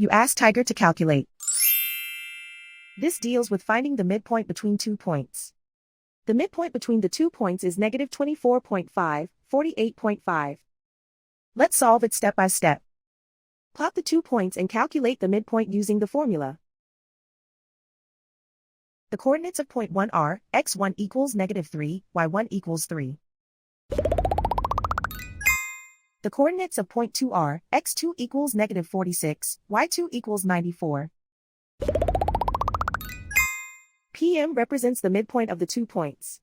You ask Tiger to calculate. This deals with finding the midpoint between 2 points. The midpoint between the 2 points is negative 24.5, 48.5. Let's solve it step by step. Plot the 2 points and calculate the midpoint using the formula. The coordinates of point 1 are, x1 equals negative 3, y1 equals 3. The coordinates of point 2 are, x2 equals negative 46, y2 equals 94. PM represents the midpoint of the 2 points.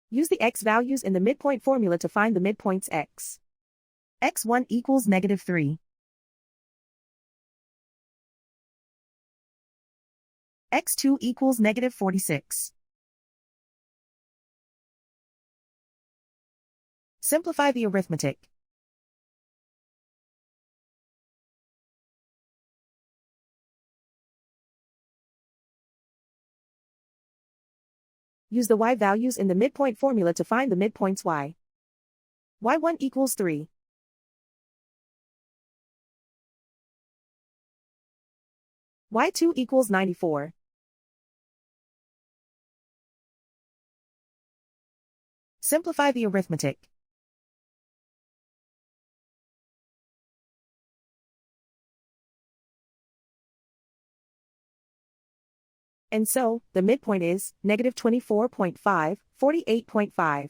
Use the x values in the midpoint formula to find the midpoints x. x1 equals negative 3. x2 equals negative 46. Simplify the arithmetic. Use the y values in the midpoint formula to find the midpoints y. y1 equals 3. y2 equals 94. Simplify the arithmetic. And so, the midpoint is negative 24.5, 48.5.